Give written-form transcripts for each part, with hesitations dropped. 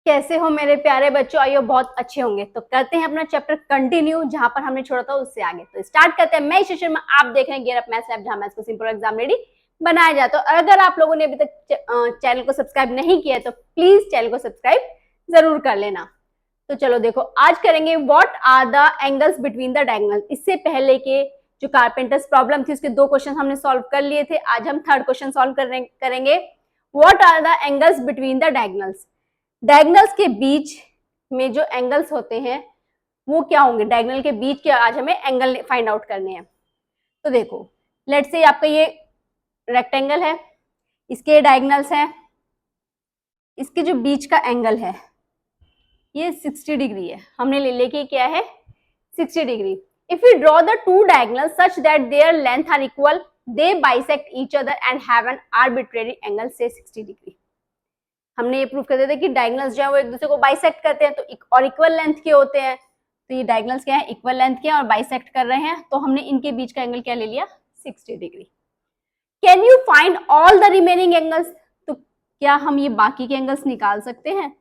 कैसे हो मेरे प्यारे बच्चों? आइयो बहुत अच्छे होंगे। तो करते हैं अपना चैप्टर कंटिन्यू जहां पर हमने छोड़ा था उससे आगे। तो स्टार्ट करते हैं। मैं ईशा शर्मा, आप देख रहे हैं गियर अप मैथ्स लैब, जहां मैथ्स को सिंपल एग्जाम रेडी बनाया जाता है। तो अगर आप लोगों ने अभी तक चैनल को सब्सक्राइब नहीं किया है तो प्लीज चैनल को सब्सक्राइब जरूर कर लेना। तो चलो देखो, आज करेंगे what are the angles between the diagonal. इससे पहले के जो कारपेंटर्स प्रॉब्लम थी उसके 2 क्वेश्चन हमने सॉल्व कर लिए थे। आज हम 3rd क्वेश्चन सॉल्व करेंगे। What are the angles between the diagonals. Diagonals के बीच में जो एंगल्स होते हैं वो क्या होंगे? डायगोनल के बीच के आज हमें एंगल फाइंड आउट करने हैं। तो देखो, लेट्स से आपका ये रेक्टेंगल है, इसके डायगोनल्स हैं, इसके जो बीच का एंगल है ये 60 डिग्री है। हमने ले लेके क्या है 60 degree. If you draw the two diagonals such that their length are equal, they bisect each other and have an arbitrary angle से 60 डिग्री। हमने ये प्रूव कर दिया था कि डायगोनल्स जो है वो एक दूसरे को बाइसेक्ट करते हैं तो और इक्वल लेंथ के होते हैं। तो ये डायगोनल्स क्या है, इक्वल लेंथ के और बाइसेक्ट कर रहे हैं, तो हमने इनके बीच का एंगल क्या ले लिया 60 degree. Can you find all the remaining angles. तो क्या हम ये बाकी के एंगल्स निकाल सकते हैं?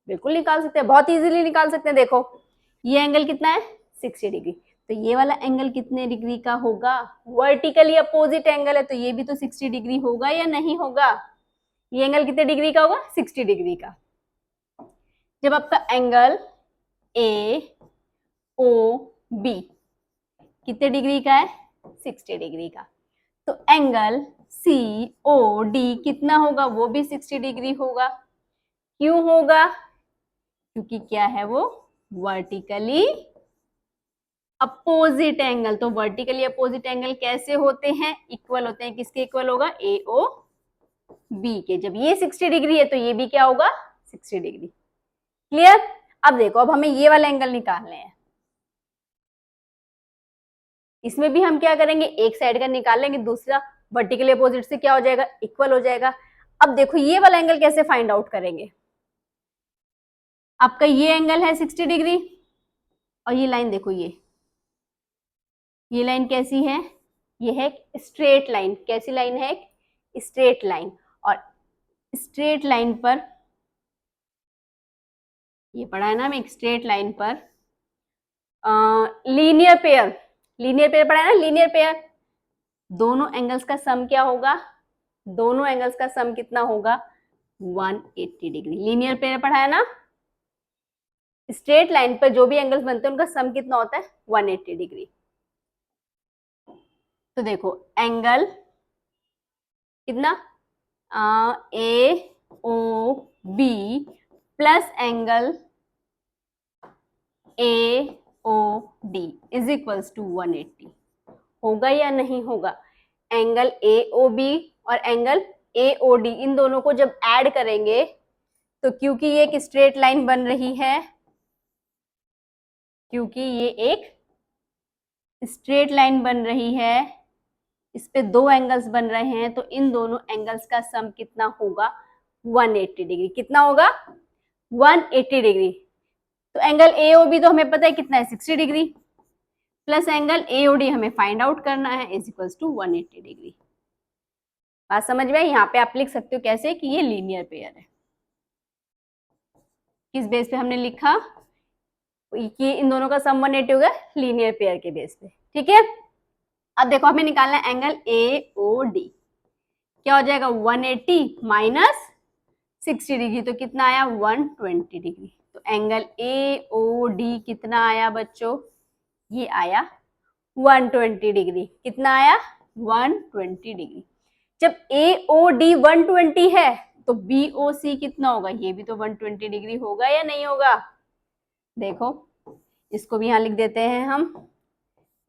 बिल्कुल निकाल सकते हैं, बहुत इजीली निकाल सकते हैं। देखो ये एंगल कितना है 60 डिग्री, तो ये वाला एंगल कितने डिग्री का होगा? वर्टिकली अपोजिट एंगल है तो ये भी तो 60 डिग्री होगा या नहीं होगा? ये एंगल कितने डिग्री का होगा 60 डिग्री का। जब आपका एंगल ए ओ बी कितने डिग्री का है 60 डिग्री का, तो एंगल सी ओ डी कितना होगा? वो भी 60 डिग्री होगा। क्यों होगा? क्योंकि क्या है वो वर्टिकली अपोजिट एंगल। तो वर्टिकली अपोजिट एंगल कैसे होते हैं? इक्वल होते हैं। किसके इक्वल होगा? ए ओ बी के। जब ये 60 डिग्री है तो ये भी क्या होगा 60 डिग्री। क्लियर? अब देखो, अब हमें ये वाला एंगल निकालने हैं। इसमें भी हम क्या करेंगे, एक साइड का निकाल लेंगे, दूसरा वर्टिकली अपोजिट से क्या हो जाएगा इक्वल हो जाएगा। अब देखो ये वाला एंगल कैसे फाइंड आउट करेंगे। आपका ये एंगल है 60 डिग्री और ये लाइन देखो, ये लाइन कैसी है? ये है स्ट्रेट लाइन। कैसी लाइन है? एक स्ट्रेट लाइन। और स्ट्रेट लाइन पर ये पढ़ा है ना हम, एक स्ट्रेट लाइन पर लीनियर पेयर पढ़ा है ना, लीनियर पेयर। दोनों एंगल्स का सम क्या होगा? दोनों एंगल्स का सम कितना होगा 180 डिग्री। लीनियर पेयर पढ़ा है ना, स्ट्रेट लाइन पर जो भी एंगल्स बनते हैं उनका सम कितना होता है 180 डिग्री। तो देखो एंगल कितना A O B plus angle A O D is equals to 180 होगा या नहीं होगा? एंगल ए ओ बी और एंगल ए ओ डी, इन दोनों को जब ऐड करेंगे तो क्योंकि ये एक स्ट्रेट लाइन बन रही है, क्योंकि ये एक स्ट्रेट लाइन बन रही है, इस पे 2 एंगल्स बन रहे हैं, तो इन दोनों एंगल्स का सम कितना होगा 180 डिग्री। कितना होगा 180 डिग्री। तो एंगल ए ओ बी तो हमें पता है कितना है 60 degree, plus angle A O D हमें फाइंड आउट करना है इज इक्वल्स टू 180 डिग्री। बात समझ में? यहाँ पे आप लिख सकते हो कैसे कि ये लीनियर पेयर है। किस बेस पे हमने लिखा कि इन दोनों का सम 180 होगा? लीनियर पेयर के बेस पे। ठीक है, अब देखो हमें निकालना है एंगल ए ओ डी। क्या हो जाएगा 180 माइनस 60 डिग्री, तो कितना आया 120 डिग्री। तो एंगल ए ओ डी कितना आया बच्चों? ये आया 120 डिग्री। कितना आया 120 डिग्री। जब ए ओ डी 120 है तो बी ओ सी कितना होगा? ये भी तो 120 डिग्री होगा या नहीं होगा? देखो इसको भी यहां लिख देते हैं हम।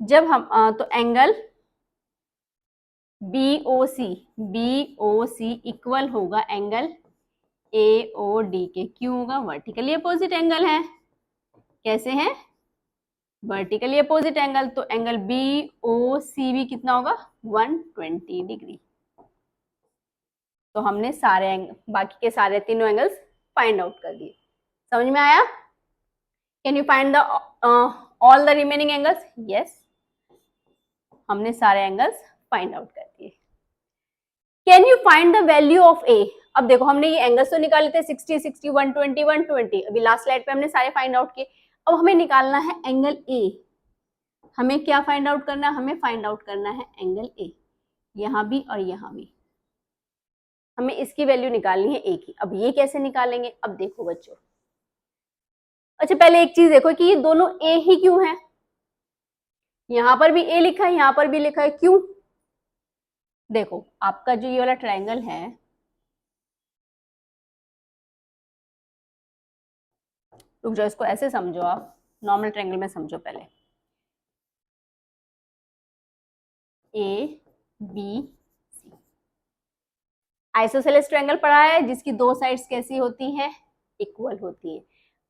जब हम तो एंगल बी ओ सी इक्वल होगा एंगल ए ओ डी के। क्यों होगा? वर्टिकली अपोजिट एंगल है। कैसे हैं? Vertically opposite angle. तो एंगल बी ओ सी भी कितना होगा 120 डिग्री। तो हमने सारे बाकी के सारे तीनों एंगल्स फाइंड आउट कर दिए। समझ में आया? Can you find the all the remaining angles? Yes, हमने सारे एंगल्स फाइंड आउट कर दिए। Can you find the value of A. अब देखो हमने ये एंगल्स तो निकाले थे 60, 60, 120, 120, अभी लास्ट स्लाइड पे हमने सारे फाइंड आउट किए। अब हमें निकालना है एंगल ए। हमें क्या फाइंड आउट करना है, हमें फाइंड आउट करना है एंगल ए, यहां भी और यहां भी हमें इसकी वैल्यू निकालनी है ए की। अब ये कैसे निकालेंगे, अब देखो बच्चों, अच्छा पहले एक चीज देखो कि ये दोनों ए ही क्यों है, यहां पर भी ए लिखा है, यहां पर भी लिखा है, क्यों? देखो आपका जो ये वाला ट्रायंगल है, रुक जाओ इसको ऐसे समझो, आप नॉर्मल ट्रायंगल में समझो पहले, A B C, isosceles triangle पढ़ा है जिसकी दो साइड्स कैसी होती हैं, इक्वल होती है।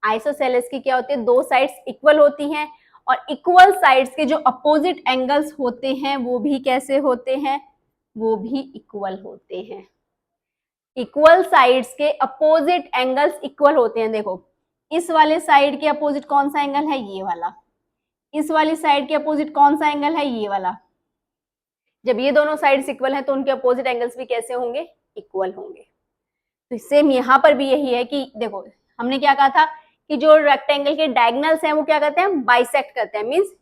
आइसोसेलेस की क्या होती है, दो साइड्स इक्वल होती हैं, और इक्वल साइड्स के जो अपोजिट एंगल्स होते हैं वो भी कैसे होते हैं, वो भी इक्वल होते हैं। इक्वल साइड्स के अपोजिट एंगल्स इक्वल होते हैं। देखो इस वाले साइड के अपोजिट कौन सा एंगल है, ये वाला, इस वाली साइड के अपोजिट कौन सा एंगल है, ये वाला। जब ये दोनों साइड्स इक्वल हैं तो उनके अपोजिट एंगल्स भी कैसे होंगे, इक्वल होंगे। तो सेम यहाँ पर भी यही है कि देखो हमने क्या कहा था कि जो रेक्टेंगल के डायगोनल्स हैं वो क्या करते हैं, बाइसेक्ट करते हैं, मींस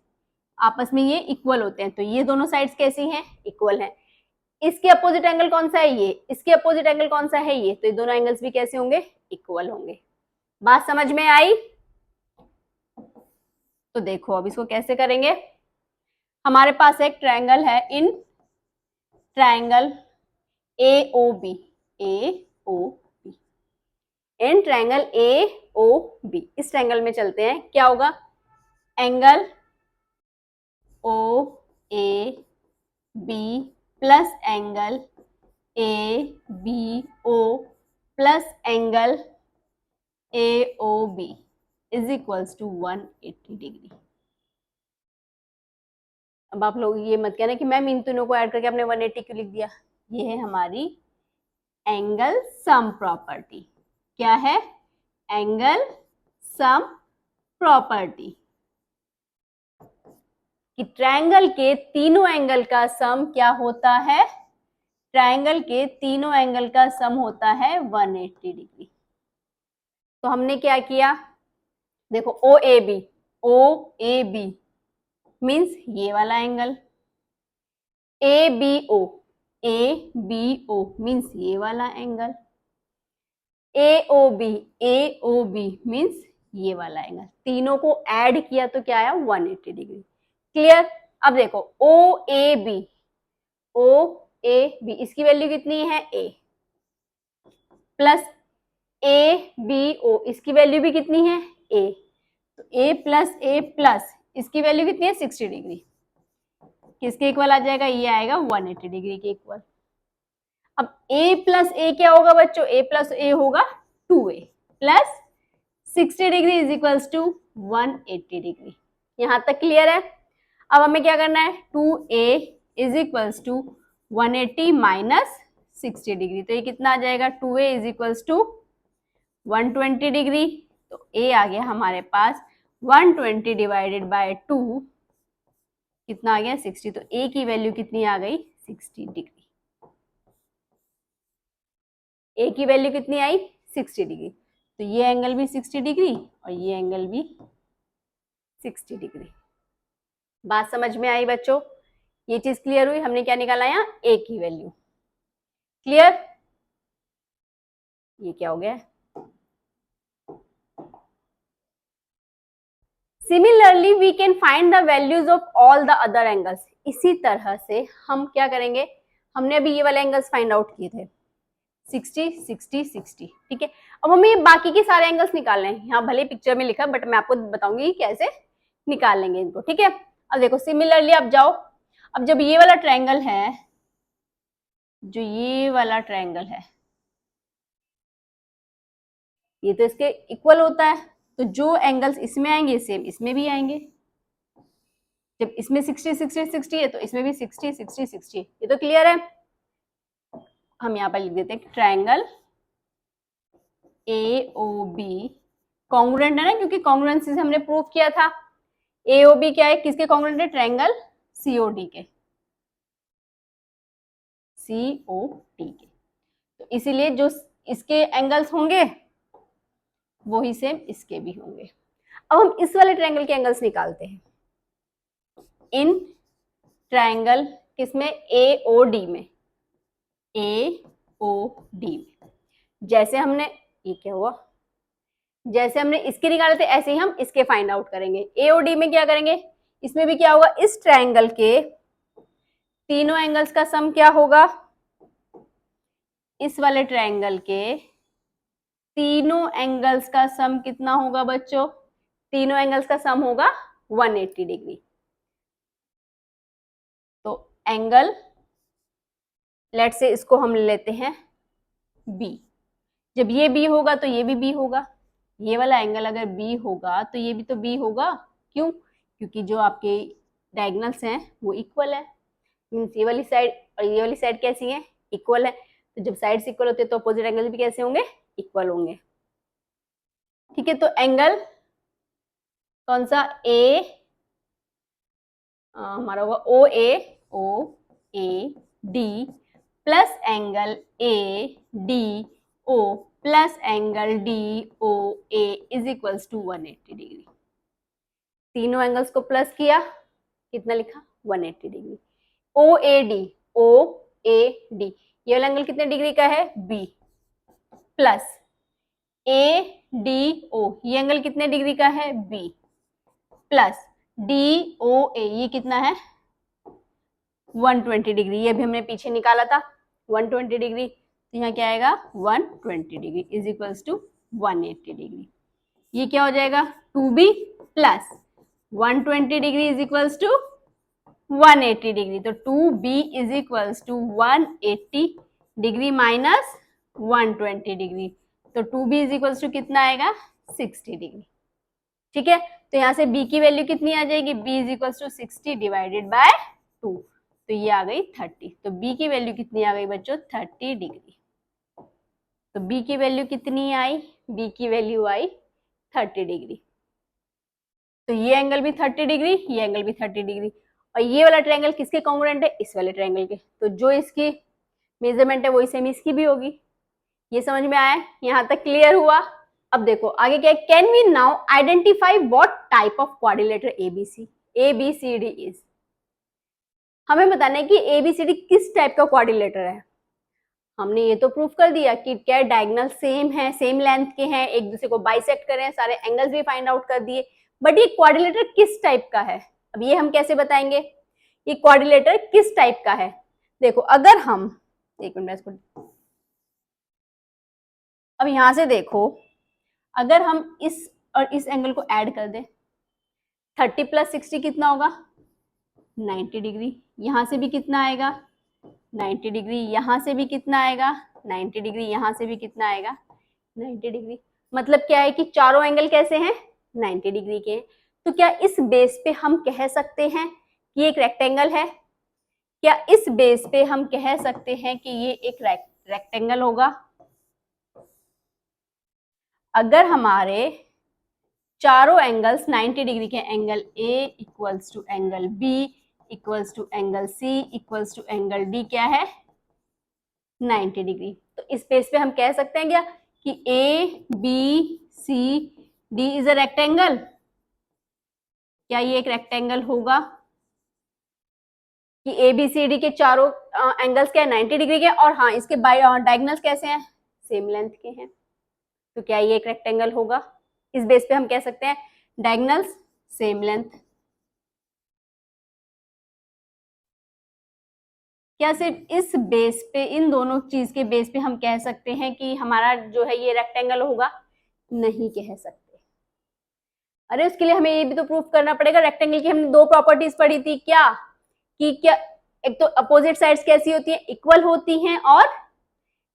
आपस में ये इक्वल होते हैं। तो ये दोनों साइड्स कैसी हैं, इक्वल हैं। इसके अपोजिट एंगल कौन सा है, ये, इसके अपोजिट एंगल कौन सा है, ये, तो ये दोनों एंगल्स भी कैसे होंगे, इक्वल होंगे। बात समझ में आई? तो देखो अब इसको कैसे करेंगे, हमारे पास एक ट्रायंगल है, in triangle AOB, AOB, in triangle AOB, इस ट्रायंगल में चलते हैं, क्या होगा, angle OAB plus angle ABO plus angle AOB is equals to 180 degree. अब आप लोग ये मत कहना कि मैम इन दोनों को ऐड करके आपने 180 क्यों लिख दिया, ये है हमारी एंगल सम प्रॉपर्टी। क्या है, एंगल सम प्रॉपर्टी, कि ट्रायंगल के तीनों एंगल का सम क्या होता है, ट्रायंगल के तीनों एंगल का सम होता है 180 डिग्री। तो हमने क्या किया, देखो OAB, OAB मीन्स ये वाला एंगल, ABO, ABO मीन्स ये वाला एंगल, AOB, AOB मीन्स ये वाला एंगल, तीनों को ऐड किया तो क्या आया, 180 डिग्री। क्लियर? अब देखो OAB, OAB इसकी वैल्यू कितनी है, A, प्लस ABO इसकी वैल्यू भी कितनी है, A, तो A प्लस A प्लस इसकी वैल्यू कितनी है, 60 डिग्री। किसके इक्वल आ जाएगा, ये आएगा 180 डिग्री के इक्वल। अब A प्लस A क्या होगा बच्चों, A प्लस A होगा 2A plus 60 degree is equals to 180 degree. यहां तक क्लियर है? अब हमें क्या करना है, 2A is equals to 180 minus 60 degree, तो ये कितना आ जाएगा, 2A is equals to 120 degree. तो A आ गया हमारे पास 120 डिवाइडेड बाय 2 कितना आ गया, 60। तो A की वैल्यू कितनी आ गई, 60 डिग्री। A की वैल्यू कितनी आई, 60 डिग्री। तो ये एंगल भी 60 डिग्री और ये एंगल भी 60 डिग्री। बात समझ में आई बच्चों? ये चीज क्लियर हुई? हमने क्या निकाला यहाँ, A की वैल्यू। क्लियर? ये क्या हो गया, similarly we can find the values of all the other angles. इसी तरह से हम क्या करेंगे, हमने अभी ये वाले एंगल्स फाइंड आउट किए थे, 60, 60, 60, ठीक है। अब हमें ये बाकी के सारे एंगल्स निकालने हैं, यहाँ भले पिक्चर में लिखा बट मैं आपको बताऊंगी कैसे निकालेंगे इनको, ठीक है। अब देखो सिमिलरली अब जाओ, अब जब ये वाला ट्रायंगल है, जो ये वाला ट्रायंगल है, ये तो इसके इक्वल होता है, तो जो एंगल्स इसमें आएंगे सेम इसमें भी आएंगे। जब इसमें 60, 60, 60 है तो इसमें भी 60, 60, 60। ये तो क्लियर है? हम यहाँ पर लिख देते हैं ट्रायंगल AOB कॉन्ग्रुएंट है ना, क्योंकि कॉन्ग्रुएंसी से हमने प्रूव किया था। AOB क्या है, किसके कॉन्ग्रुएंट है, ट्रायंगल COD के, COD के। तो इसीलिए जो इसके एंगल्स होंगे वही सेम इसके भी होंगे। अब हम इस वाले ट्रायंगल के एंगल्स निकालते हैं इन ट्रायंगल किसमें, AOD में, AOD में। जैसे हमने, ये क्या हुआ, जैसे हमने इसके निकाले थे ऐसे ही हम इसके फाइंड आउट करेंगे। AOD में क्या करेंगे, इसमें भी क्या होगा, इस ट्रायंगल के तीनों एंगल्स का सम क्या होगा, इस वाले ट्रायंगल के तीनों एंगल्स का सम कितना होगा बच्चों, तीनों एंगल्स का सम होगा 180 डिग्री। तो एंगल लेट से इसको हम लेते हैं B। जब ये B होगा तो ये भी B होगा, ये वाला एंगल अगर B होगा तो ये भी तो B होगा। क्यों, क्योंकि जो आपके डायगोनल्स हैं वो इक्वल है, मीन्स ये वाली साइड और ये वाली साइड कैसी है, इक्वल है। तो जब साइड्स इक्वल होते हैं तो अपोजिट एंगल भी कैसे होंगे, इक्वल होंगे। ठीक है, तो एंगल कौन सा, A हमारा होगा OAD plus angle ADO plus angle DOA is equals to 180 degree. तीनों एंगल्स को प्लस किया, कितना लिखा, 180 डिग्री। OAD ये वाला एंगल कितने डिग्री का है, B, प्लस ADO ये एंगल कितने डिग्री का है, B, प्लस DOA ये कितना है, 120 डिग्री। ये भी हमने पीछे निकाला था 120 डिग्री, तो यहाँ क्या आएगा 120 degree is equals to 180 degree. ये क्या हो जाएगा 2B plus 120 degree is equals to 180 degree. तो 2B is equals to 180 degree minus 120 degree, तो 2B इज इक्वल्स टू कितना आएगा 60 डिग्री। ठीक है, तो यहाँ से B की वैल्यू कितनी आ जाएगी, B is equals to 60 divided by 2, तो ये आ गई 30। तो B की वैल्यू कितनी आ गई बच्चों, 30 डिग्री। तो B की वैल्यू कितनी आई, B की वैल्यू आई 30 डिग्री। तो ये एंगल भी 30 डिग्री, ये एंगल भी 30 डिग्री, और ये वाला ट्रायंगल किसके कॉन्ग्रुएंट है, इस वाले ट्रायंगल के। तो जो इसकी मेजरमेंट है वही सेम इसकी भी होगी। ये समझ में आया, यहाँ तक क्लियर हुआ। अब देखो आगे क्या है, can we now identify what type of quadrilateral ABCD is. हमें बताना है कि ABCD किस टाइप का क्वाड्रिलेटर है। हमने ये तो प्रूफ कर दिया कि क्या डायगोनल सेम है, सेम लेंथ के हैं, एक दूसरे को बाइसेक्ट कर रहे हैं, सारे एंगल्स भी फाइंड आउट कर दिए, बट ये क्वाड्रिलेटर किस टाइप का है, अब ये हम कैसे बताएंगे ये क्वाड्रिलेटर किस टाइप का है। देखो अगर हम, एक मिनट इसको, अब यहां से देखो, अगर हम इस और इस एंगल को ऐड कर दें, 30 प्लस 60 कितना होगा 90 डिग्री। यहां से भी कितना आएगा 90 डिग्री, यहां से भी कितना आएगा 90 डिग्री, यहां से भी कितना आएगा 90 डिग्री। मतलब क्या है कि चारों एंगल कैसे हैं 90 डिग्री के हैं। तो क्या इस बेस पे हम कह सकते हैं कि एक रेक्टेंगल है, क्या इस बेस पे हम कह सकते हैं कि ये एक रेक्टेंगल होगा। अगर हमारे चारों एंगल्स 90 डिग्री के, angle A equals to angle B equals to angle C equals to angle D क्या है 90 डिग्री, तो इस बेस पे हम कह सकते हैं क्या कि ABCD इज अ रेक्टेंगल। क्या ये एक रेक्टेंगल होगा कि ABCD के चारों एंगल्स क्या है 90 डिग्री के, और हाँ इसके डायगोनल्स कैसे हैं सेम लेंथ के हैं, तो क्या ये एक रेक्टेंगल होगा। इस बेस पे हम कह सकते हैं डायगोनल्स सेम लेंथ। क्या सिर्फ इस बेस पे, इन दोनों चीज के बेस पे हम कह सकते हैं कि हमारा जो है ये रेक्टेंगल होगा, नहीं कह सकते। अरे उसके लिए हमें ये भी तो प्रूफ करना पड़ेगा। रेक्टेंगल की हमने दो प्रॉपर्टीज पढ़ी थी, क्या कि क्या एक तो अपोजिट साइड्स कैसी होती हैं इक्वल होती हैं, और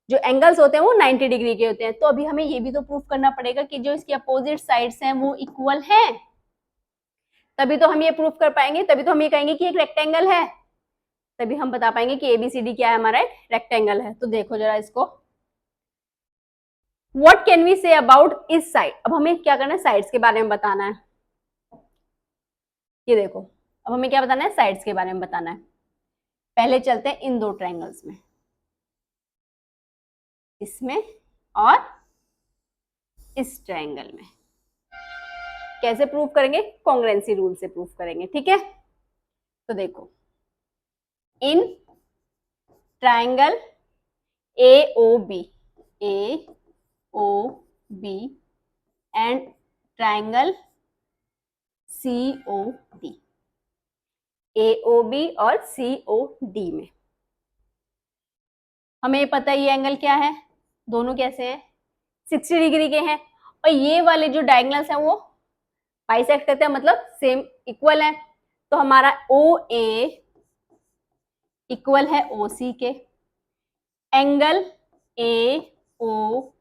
जो एंगल्स होते हैं वो 90 डिग्री के होते हैं। तो अभी हमें ये भी तो प्रूफ करना पड़ेगा कि जो इसकी अपोजिट साइड्स हैं वो इक्वल हैं, तभी तो हम ये प्रूफ कर पाएंगे, तभी तो हम ये कहेंगे कि एक रेक्टेंगल है, तभी हम बता पाएंगे कि ABCD क्या है हमारा एक रेक्टेंगल है। तो देखो जरा इसको, what can we say about इस साइड। अब हमें क्या करना है साइड्स के बारे में बताना है। ये देखो अब हमें क्या बताना है साइड्स के बारे में बताना है। पहले चलते हैं इन दो ट्रायंगल्स में, इसमें और इस ट्रायंगल में। कैसे प्रूव करेंगे? कॉन्ग्रुएंसी रूल से प्रूव करेंगे, ठीक है। तो देखो, इन triangle AOB and triangle COD, AOB और COD में हमें पता है ये एंगल क्या है, दोनों कैसे हैं, 60 डिग्री के हैं, और ये वाले जो डायगोनल्स हैं वो बाइसेक्ट करते हैं, मतलब सेम इक्वल है। तो हमारा OA इक्वल है OC के, एंगल AOB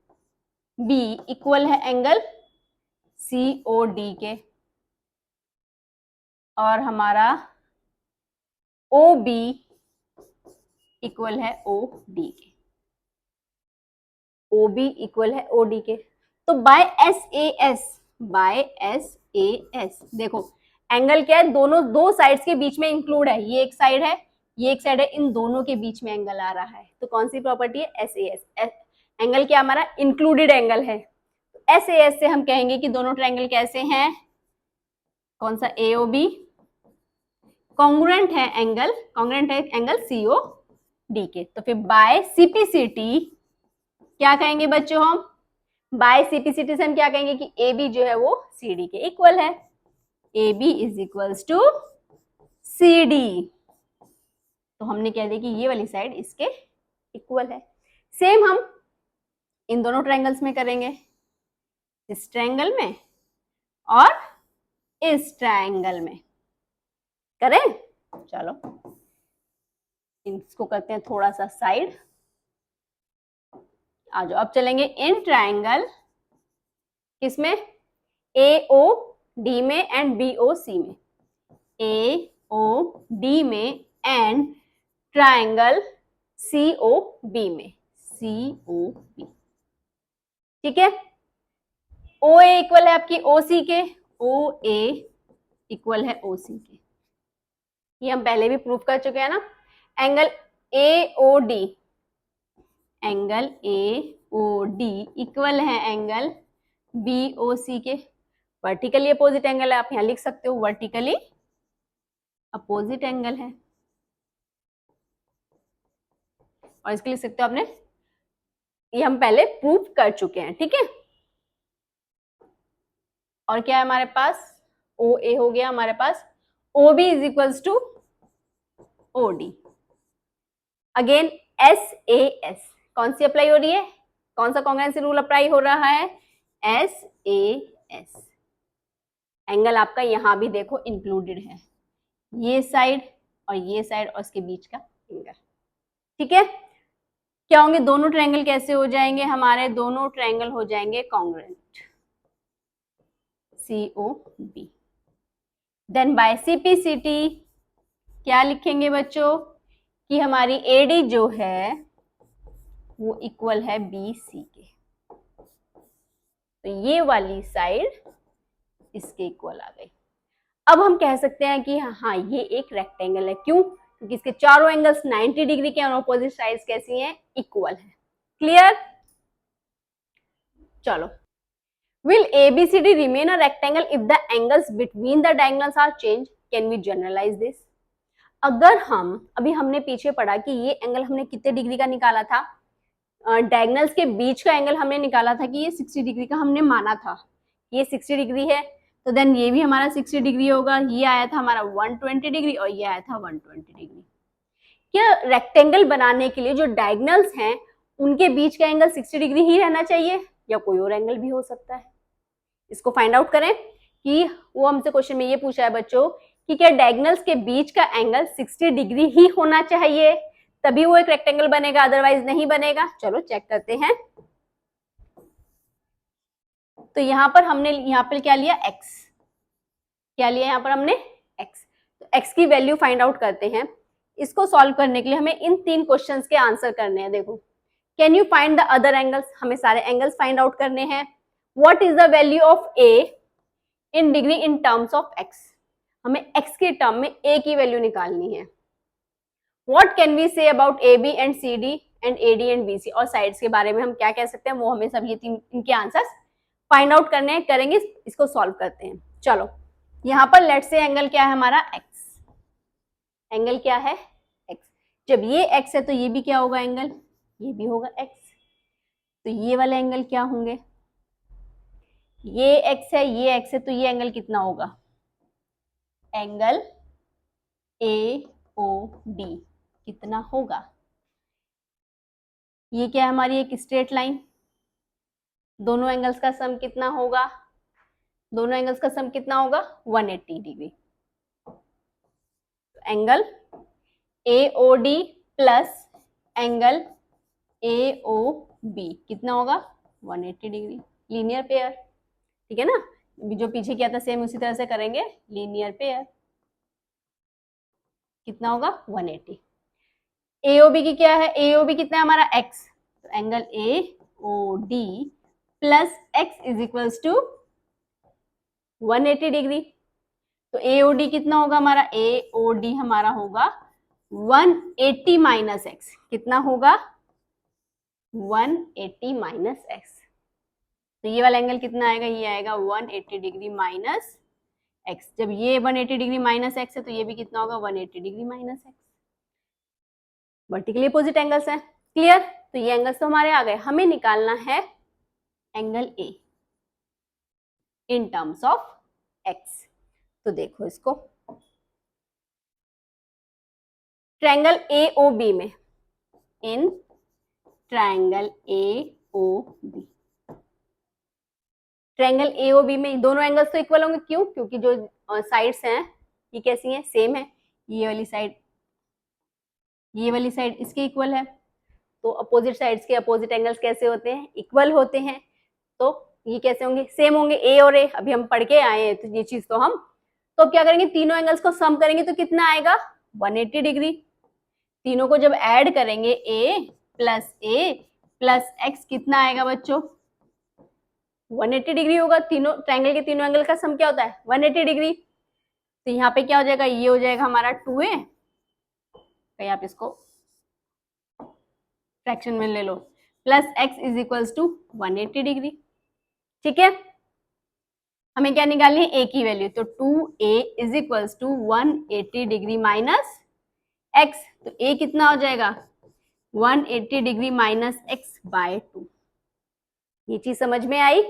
इक्वल है एंगल COD के, और हमारा OB इक्वल है OD के, OB इक्वल है OD के। तो बाय SAS देखो एंगल क्या है, दोनों दो साइड्स के बीच में इंक्लूड है, ये एक साइड है, ये एक साइड है, इन दोनों के बीच में एंगल आ रहा है। तो कौन सी प्रॉपर्टी है? SAS। एंगल क्या हमारा? इंक्लूडेड एंगल है। SAS से हम कहेंगे कि दोनों ट्रायंगल कैसे हैं, कौन सा? AOB कॉन्ग्रुएंट है एंगल, कॉन्ग्रुएंट है एंगल COD के। तो फिर बाय CPCT क्या कहेंगे बच्चों? हम बाय CPCT से हम क्या कहेंगे कि AB जो है वो CD के इक्वल है, AB is equals to CD। तो हमने कह दिया कि ये वाली साइड इसके इक्वल है। सेम हम इन दोनों ट्रायंगल्स में करेंगे, इस ट्रायंगल में और इस ट्रायंगल में करें। चलो इसको करते हैं थोड़ा सा साइड, आ जाओ। अब चलेंगे इन ट्रायंगल किसमें? AOD में एंड BOC में, AOD में एंड ट्रायंगल COB में, COB, ठीक है। OA इक्वल है आपकी OC के, OA इक्वल है OC के, ये हम पहले भी प्रूव कर चुके हैं ना। एंगल AOD इक्वल है एंगल BOC के, वर्टिकली अपोजिट एंगल है, आप यहां लिख सकते हो वर्टिकली अपोजिट एंगल है, और इसके लिख सकते हो आपने, ये हम पहले प्रूव कर चुके हैं, ठीक है। और क्या है हमारे पास? OA हो गया हमारे पास, OB is equals to OD। Again SAS कौन सी अप्लाई हो रही है, कौन सा कॉन्ग्रुएंसी रूल अप्लाई हो रहा है? SAS। एंगल आपका यहां भी देखो इंक्लूडेड है, ये साइड और इसके बीच का एंगल, ठीक है। क्या होंगे दोनों ट्रायंगल? कैसे हो जाएंगे हमारे? दोनों ट्रायंगल हो जाएंगे congruent, COB। Then by CPCT क्या लिखेंगे बच्चों कि हमारी AD जो है वो इक्वल है BC के, तो ये वाली साइड इसके इक्वल आ गई। अब हम कह सकते हैं कि हाँ ये एक रेक्टेंगल है, क्यों? क्योंकि इसके चारों एंगल्स 90 डिग्री के और अपोजिट साइड्स कैसी हैं? इक्वल है। क्लियर? चलो, will ABCD remain a rectangle if the angles between the diagonals are changed? Can we generalize this? अगर हम अभी हमने पीछे पढ़ा कि ये एंगल हमने कितने डिग्री का निकाला था, डायगोनल्स के बीच का एंगल हमने निकाला था कि ये 60 डिग्री का हमने माना था, ये 60 डिग्री है, तो देन ये भी हमारा 60 डिग्री होगा, ये आया था हमारा 120 डिग्री और ये आया था 120 डिग्री। क्या रेक्टेंगल बनाने के लिए जो डायगोनल्स हैं उनके बीच का एंगल 60 डिग्री ही रहना चाहिए या कोई और एंगल भी हो सकता है? इसको फाइंड आउट करें कि वो हमसे क्वेश्चन में ये पूछा है बच्चों कि क्या डायगोनल्स के बीच का एंगल 60 डिग्री ही होना चाहिए तभी वो एक रेक्टेंगल बनेगा, अदरवाइज नहीं बनेगा। चलो चेक करते हैं। तो यहां पर हमने यहां पर क्या लिया? x, क्या लिया यहां पर हमने? x। तो x की वैल्यू फाइंड आउट करते हैं। इसको सॉल्व करने के लिए हमें इन 3 क्वेश्चंस के आंसर करने हैं। देखो, can you find the other angles, हमें सारे एंगल्स फाइंड आउट करने हैं। What is the value of a in degree in terms of x, हमें x के टर्म में a की वैल्यू निकालनी है। What can we say about AB and CD and AD and BC और sides के बारे में हम क्या कह सकते हैं, वो हमें सब ये तीन इनके आंसर्स फाइंड आउट करने हैं, करेंगे, इसको सॉल्व करते हैं। चलो यहाँ पर लेट्स से एंगल क्या है हमारा x, एंगल क्या है x। जब ये x है तो ये भी क्या होगा एंगल, ये भी होगा x। तो ये वाले एंगल क्या होंगे, ये x है ये x है, तो ये एंगल कितना होगा, एंगल AOD कितना होगा। ये क्या है हमारी एक स्ट्रेट लाइन, दोनों एंगल्स का सम कितना होगा, दोनों एंगल्स का सम कितना होगा 180 degree. Angle AOD plus angle AOB कितना होगा 180 डिग्री, लीनियर पेयर, ठीक है ना। जो पीछे किया था सेम उसी तरह से करेंगे, लीनियर पेयर कितना होगा 180। AOB की क्या है, AOB कितना है हमारा x, तो angle AOD plus x is equals to 180 degree. तो AOD कितना होगा हमारा, AOD हमारा होगा 180 माइनस x, कितना होगा 180 माइनस x। तो ये वाला एंगल कितना आएगा, ये आएगा 180 डिग्री माइनस x। जब ये 180 डिग्री माइनस x है तो ये भी कितना होगा 180 degree minus x। Vertically opposite angles हैं, क्लियर। तो ये एंगल्स तो हमारे आ गए, हमें निकालना है angle A in terms of x। तो देखो इसको, ट्रायंगल AOB में, इन ट्रायंगल AOB, ट्रायंगल AOB में दोनों एंगल्स तो इक्वल होंगे, क्यों, क्योंकि जो साइड्स हैं ये कैसी हैं, सेम है। ये वाली साइड, ये वाली साइड इसके इक्वल है, तो अपोजिट साइड्स के अपोजिट एंगल्स कैसे होते हैं, इक्वल होते हैं। तो ये कैसे होंगे, सेम होंगे, A और A, अभी हम पढ़ के आए हैं तो ये चीज तो हम, तो अब क्या करेंगे, तीनों एंगल्स को सम करेंगे तो कितना आएगा 180 डिग्री। तीनों को जब ऐड करेंगे A प्लस x कितना आएगा बच्चों 180 डिग्री होगा। तीनों ट्रायंगल के तीनों एंगल का सम क्या होता है 180 डिग्री। तो यहाँ पे क्या हो जाएगा, ये हो जाएगा हमारा 2a, कहीं आप इसको फ्रैक्शन में ले लो, plus x is equals to 180 degree, ठीक है। हमें क्या निकालनी है, a की वैल्यू, तो 2a is equals to 180 degree minus x। तो a कितना हो जाएगा 180 डिग्री माइनस x बाय 2। ये चीज समझ में आई।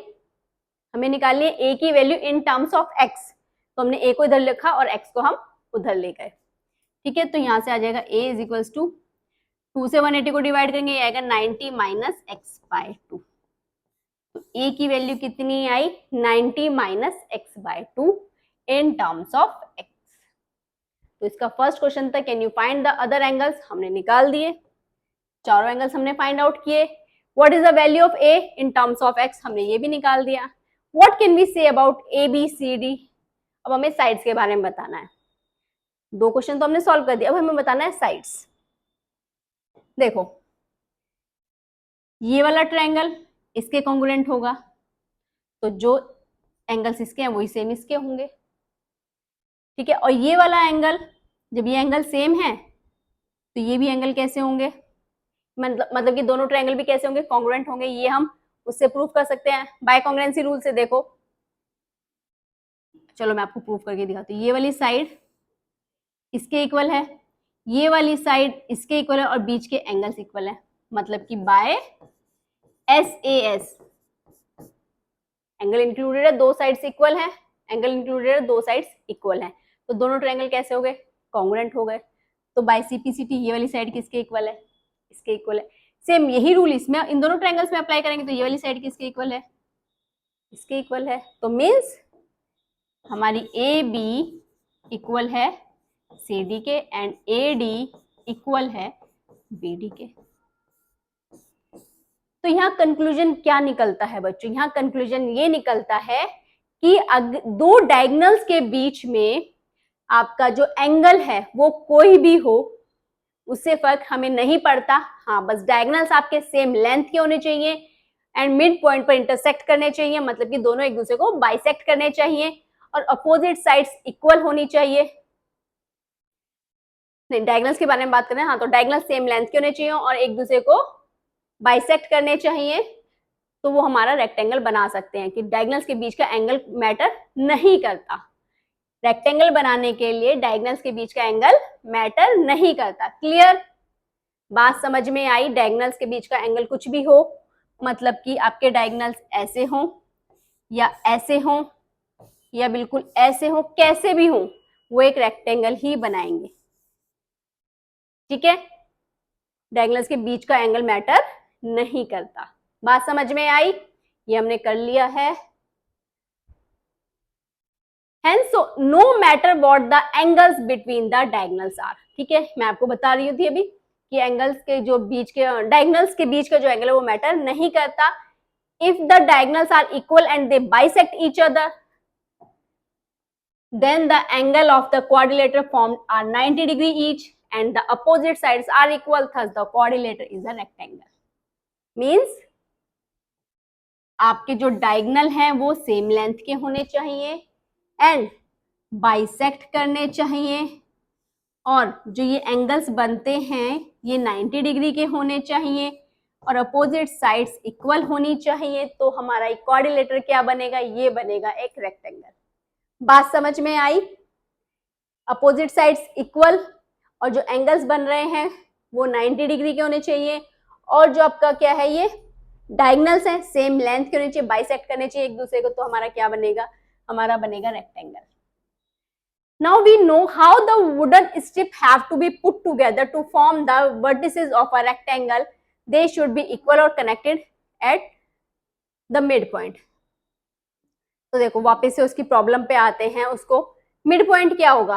हमें निकालनी है a की value in terms of x, तो हमने a को इधर लिखा और x को हम उधर ले गए, ठीक है। तो यहां से आ जाएगा a इज इक्वल्स टू 2 से 180 को डिवाइड करेंगे, ये आएगा 90 माइनस x बाय 2। तो a की वैल्यू कितनी आई 90 minus x by 2 in terms of x। तो इसका फर्स्ट क्वेश्चन था can you find the other angles, हमने निकाल दिए, चारों एंगल्स हमने फाइंड आउट किए। What is the value of a in terms of x, हमने ये भी निकाल दिया। What can we say about ABCD, अब हमें साइड्स के बारे में बताना है। दो क्वेश्चन तो हमने सॉल्व कर दिया, अब हमें बताना है साइड्स। देखो ये वाला ट्रायंगल इसके कॉन्ग्रुएंट होगा, तो जो एंगल्स इसके हैं वही सेम इसके होंगे, ठीक है। और ये वाला एंगल, जब ये एंगल सेम है तो ये भी एंगल कैसे होंगे, मतलब कि दोनों ट्रायंगल भी कैसे होंगे, कॉन्ग्रुएंट होंगे। ये हम उससे प्रूव कर सकते हैं बाय कॉन्ग्रुएंसी रूल से। देखो चलो मैं आपको प्रूव करके दिखाती हूँ। ये वाली साइड इसके इक्वल है, ये वाली साइड इसके इक्वल है, और बीच के एंगल्स इक्वल है, मतलब कि बाय SAS एंगल इंक्लूडेड है, दो साइड्स इक्वल है, एंगल इंक्लूडेड है, दो साइड्स इक्वल है, तो दोनों ट्रायंगल कैसे हो गए, कॉन्ग्रुएंट हो गए। तो बाय CPCT ये वाली साइड किसके इक्वल है, इसके इक्वल है। सेम यही रूल इसमें इन दोनों ट्रायंगल्स में अप्लाई करेंगे, तो ये वाली साइड किसके इक्वल है, इसके इक्वल है। तो मीन्स हमारी AB इक्वल है CD के एंड AD इक्वल है BD के। तो यहाँ कंक्लूजन क्या निकलता है बच्चों, यहाँ कंक्लूजन ये निकलता है कि दो डायगोनल्स के बीच में आपका जो एंगल है वो कोई भी हो, उससे फर्क हमें नहीं पड़ता। हाँ बस डायगोनल्स आपके सेम लेंथ के होने चाहिए एंड मिड पॉइंट पर इंटरसेक्ट करने चाहिए, मतलब कि दोनों एक दूसरे को बाइसेक्ट करने चाहिए, और अपोजिट साइड्स इक्वल होनी चाहिए। नहीं, डायगोनल्स के बारे में बात करें, हाँ, तो डायगोनल सेम लेंथ के होने चाहिए और एक दूसरे को बाइसेक्ट करने चाहिए, तो वो हमारा रेक्टेंगल बना सकते हैं कि डायगोनल्स के बीच का एंगल मैटर नहीं करता। रेक्टेंगल बनाने के लिए डायगोनल्स के बीच का एंगल मैटर नहीं करता। क्लियर? बात समझ में आई? डायगोनल्स के बीच का एंगल कुछ भी हो, मतलब कि आपके डायगोनल्स ऐसे हों या ऐसे हों या बिल्कुल ऐसे हो, कैसे भी हो, वो एक रेक्टेंगल ही बनाएंगे। ठीक है? डायगोनल्स के बीच का एंगल मैटर नहीं करता। बात समझ में आई? ये हमने कर लिया है। Hence, so no matter what the angles between the diagonals are. ठीक है, मैं आपको बता रही थी अभी कि एंगल्स के जो बीच के डायगोनल्स के बीच का जो एंगल है वो मैटर नहीं करता। If the diagonals are equal and they bisect each other, then the angle of the quadrilateral formed are 90 degree each and the opposite sides are equal, thus the quadrilateral is a rectangle. Means आपके जो diagonal हैं वो same length के होने चाहिए and bisect करने चाहिए, और जो ये एंगल्स बनते हैं ये 90 डिग्री के होने चाहिए और अपोजिट साइड्स इक्वल होनी चाहिए, तो हमारा एक क्वाड्रिलेटर क्या बनेगा? ये बनेगा एक रेक्टेंगल। बात समझ में आई? अपोजिट साइड्स इक्वल और जो एंगल्स बन रहे हैं वो 90 डिग्री के होने चाहिए, और जो आपका क्या है, ये डायगोनल्स हैं सेम लेंथ के होने चाहिए, बाइसेक्ट करने चाहिए एक दूसरे को, तो हमारा क्या बनेगा? हमारा बनेगा rectangle. Now we know how the wooden strip have to be put together to form the vertices of a rectangle. They should be equal or connected at the midpoint. तो देखो वापस से उसकी प्रॉब्लम पे आते हैं। उसको मिड पॉइंट क्या होगा?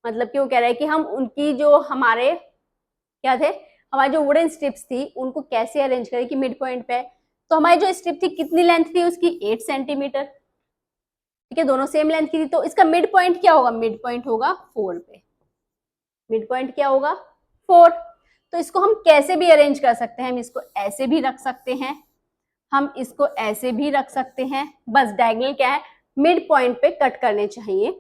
मतलब कि वो कह रहा है कि हम उनकी जो हमारे क्या थे, हमारी जो वुडन स्ट्रिप्स थी उनको कैसे अरेंज करें कि मिड पॉइंट पे। तो हमारी जो स्ट्रिप थी कितनी लेंथ थी उसकी? 8 सेंटीमीटर। ठीक है, दोनों सेम लेंथ की थी, तो इसका मिड पॉइंट क्या होगा? मिड पॉइंट होगा 4 पे। मिड पॉइंट क्या होगा? 4। तो इसको हम कैसे भी अरेंज कर सकते हैं, हम इसको ऐसे भी रख सकते हैं, हम इसको ऐसे भी रख सकते हैं, बस डायगोनल क्या है, मिड पॉइंट पे कट करने चाहिए।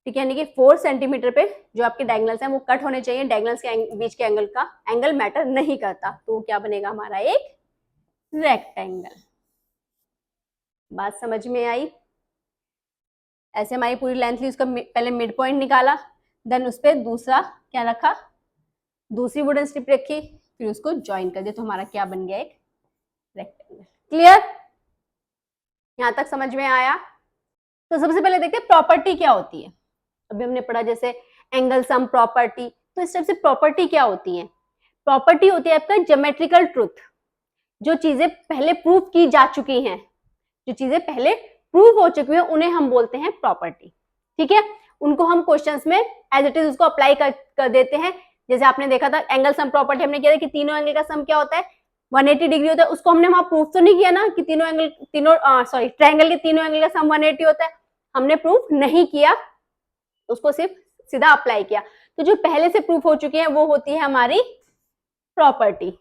ठीक है, यानी कि 4 सेंटीमीटर पे जो आपके डायगोनल्स हैं वो कट होने चाहिए। डायगोनल्स के बीच के एंगल का एंगल मैटर नहीं करता, तो क्या बनेगा हमारा? एक रेक्टेंगल। बात समझ में आई? ऐसे हमारी पूरी लेंथ ली, उसका पहले मिड पॉइंट निकाला, देन उस पर दूसरा क्या रखा, दूसरी वुडन स्ट्रिप रखी, फिर उसको ज्वाइन कर दिया, तो हमारा क्या बन गया? एक रेक्टेंगल। क्लियर? यहां तक समझ में आया? तो सबसे पहले देखते हैं प्रॉपर्टी क्या होती है। अभी हमने पढ़ा जैसे एंगल सम प्रॉपर्टी, तो इस टाइप से प्रॉपर्टी क्या होती है? प्रॉपर्टी होती है आपका ज्योमेट्रिकल ट्रुथ। जो चीजें पहले प्रूव की जा चुकी हैं, जो चीजें पहले प्रूव हो चुकी है, उन्हें हम बोलते हैं प्रॉपर्टी। ठीक है, उनको हम क्वेश्चंस में एज इट इज उसको अप्लाई कर देते हैं। जैसे आपने देखा था एंगल सम प्रॉपर्टी, हमने किया था कि तीनों एंगल का सम क्या होता है? 180 डिग्री होता है। उसको हमने वहां प्रूव तो नहीं किया ना कि ट्रायंगल के तीनों एंगल का सम 180 होता है, हमने प्रूव नहीं किया, उसको सिर्फ सीधा अप्लाई किया। तो जो पहले से प्रूफ हो चुकी है वो होती है हमारी प्रॉपर्टी।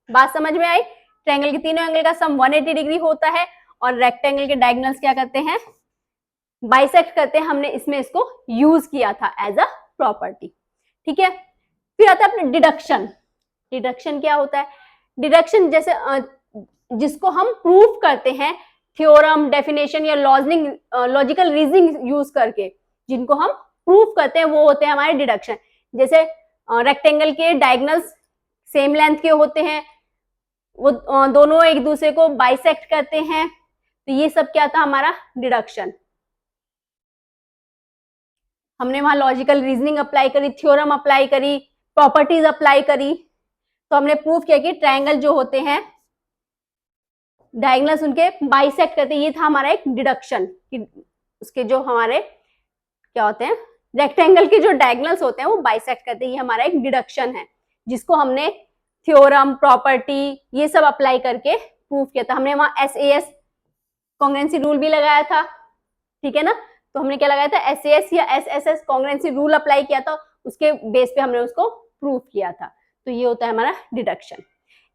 बात समझ में आई? ट्रायंगल के तीनों एंगल का सम 180 डिग्री होता है और रेक्टेंगल के डायगोनल्स क्या करते हैं? बाइसेक्ट करते हैं। हमने इसमें इसको यूज किया था एज अ प्रॉपर्टी। ठीक है, फिर आता है अपने डिडक्शन। डिडक्शन क्या होता है? डिडक्शन जैसे जिसको हम प्रूफ करते हैं थ्योरम, डेफिनेशन या लॉजिकल रीजनिंग यूज करके, जिनको हम प्रूफ करते हैं वो होते हैं हमारे डिडक्शन। जैसे रेक्टेंगल के डायगोनल्स सेम लेंथ के होते हैं, वो दोनों एक दूसरे को बाइसेक्ट करते हैं, तो ये सब क्या था? हमारा डिडक्शन। हमने वहां लॉजिकल रीजनिंग अप्लाई करी, थ्योरम अप्लाई करी, प्रॉपर्टीज अप्लाई करी, तो हमने प्रूफ किया कि ट्रायंगल जो होते हैं डायगोनल्स उनके बाइसेक्ट करते हैं। ये था हमारा एक डिडक्शन कि उसके जो हमारे क्या होते हैं, रेक्टेंगल के जो डायगोनल्स होते हैं वो बाइसेक्ट करते हैं। ये हमारा एक डिडक्शन है जिसको हमने थ्योरम, प्रॉपर्टी ये सब अप्लाई करके प्रूफ किया था। हमने वहां SAS कॉन्ग्रुएंसी रूल भी लगाया था। ठीक है ना, तो हमने क्या लगाया था? SAS या SSS कॉन्ग्रुएंसी रूल अप्लाई किया था, उसके बेस पे हमने उसको प्रूफ किया था। तो ये होता है हमारा डिडक्शन।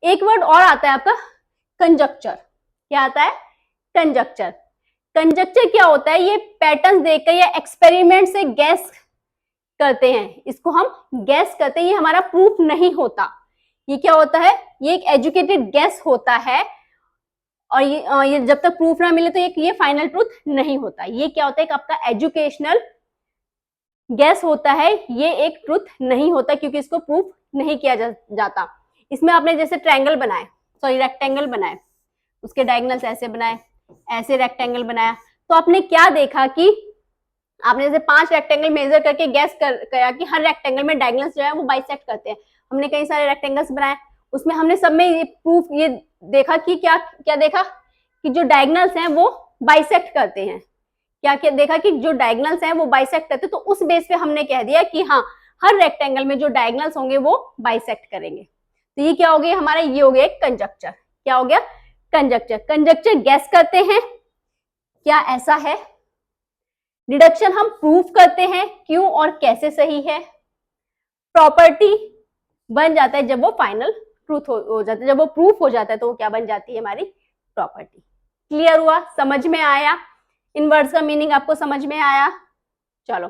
एक वर्ड और आता है आपका कंजक्चर। क्या आता है? कंजक्चर। कंजक्चर क्या होता है? ये पैटर्न्स देखकर या एक्सपेरिमेंट से गैस करते हैं, इसको हम गैस करते हैं, ये हमारा प्रूफ नहीं होता। ये क्या होता है, ये एक एजुकेटेड गैस होता है, और ये जब तक प्रूफ ना मिले तो ये फाइनल ट्रूथ नहीं होता। ये क्या होता है, एक आपका एजुकेशनल गैस होता है, ये एक ट्रूथ नहीं होता, क्योंकि इसको प्रूफ नहीं किया जाता। इसमें आपने जैसे ट्रायंगल बनाए, सॉरी रेक्टेंगल बनाए, उसके डायगोनल्स ऐसे बनाए, ऐसे रेक्टेंगल बनाया, तो आपने क्या देखा कि आपने जैसे 5 रेक्टेंगल मेजर करके गैस किया कि हर रेक्टेंगल में डायगोनल्स जो है वो बाइसेक्ट करते हैं। हमने कई सारे रेक्टेंगल्स बनाए, उसमें हमने सब में ये प्रूफ ये देखा कि क्या क्या देखा कि जो डायगोनल्स हैं वो बाइसेक्ट करते हैं। क्या क्या देखा कि जो डायगोनल्स हैं वो बाइसेक्ट करते हैं, तो उस बेस पे हमने कह दिया कि हाँ, हर रेक्टेंगल में जो डायगोनल्स होंगे वो बाइसेक्ट करेंगे। तो ये क्या हो गया हमारा, ये हो गया एक कंजक्चर। क्या हो गया, कंजक्चर। कंजक्चर गैस करते हैं, क्या ऐसा है। डिडक्शन हम प्रूफ करते हैं, क्यों और कैसे सही है। प्रॉपर्टी बन जाता है जब वो फाइनल ट्रूथ हो जाता है, जब वो प्रूफ हो जाता है तो वो क्या बन जाती है, हमारी प्रॉपर्टी। क्लियर हुआ, समझ में आया, इन वर्ड्स का मीनिंग आपको समझ में आया। चलो,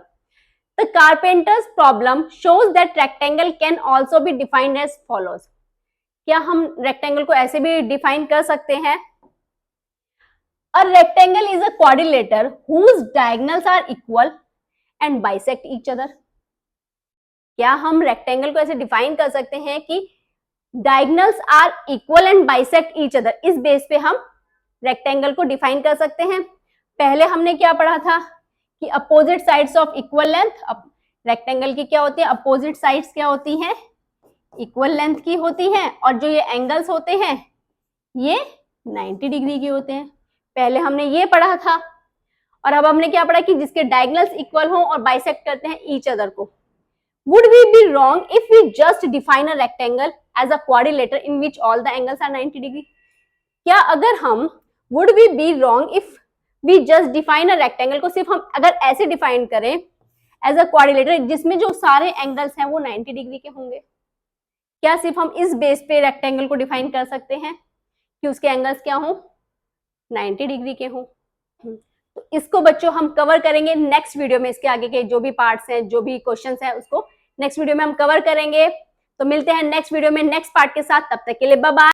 the carpenter's problem shows that rectangle can also be defined as follows. क्या हम रेक्टेंगल को ऐसे भी डिफाइन कर सकते हैं, A rectangle is a quadrilateral whose diagonals are equal and bisect each other. क्या हम रेक्टेंगल को ऐसे डिफाइन कर सकते हैं कि diagonals are equal and bisect each other, इस बेस पे हम रेक्टेंगल को डिफाइन कर सकते हैं। पहले हमने क्या पढ़ा था कि opposite sides of equal length, rectangle की क्या होती है, अपोजिट साइड्स क्या होती हैं, इक्वल लेंथ की होती हैं, और जो ये एंगल्स होते हैं ये 90 डिग्री के होते हैं। पहले हमने ये पढ़ा था, और अब हमने क्या पढ़ा कि जिसके डायगोनल्स इक्वल हो और बाइसेक्ट करते हैं ईच अदर को। Would we be wrong if we just define a rectangle as a quadrilateral in which all the angles are 90 degree? क्या अगर हम would we be wrong if we just define a rectangle को सिर्फ हम अगर ऐसे define करें as a quadrilateral जिसमें जो सारे एंगल्स हैं वो 90 डिग्री के होंगे, क्या सिर्फ हम इस बेस पे रेक्टेंगल को डिफाइन कर सकते हैं कि उसके एंगल्स क्या हों, 90 डिग्री के हों। तो इसको बच्चों हम कवर करेंगे नेक्स्ट वीडियो में, इसके आगे के जो भी पार्ट्स हैं, जो भी क्वेश्चंस हैं उसको नेक्स्ट वीडियो में हम कवर करेंगे। तो मिलते हैं नेक्स्ट वीडियो में नेक्स्ट पार्ट के साथ, तब तक के लिए बाय बाय।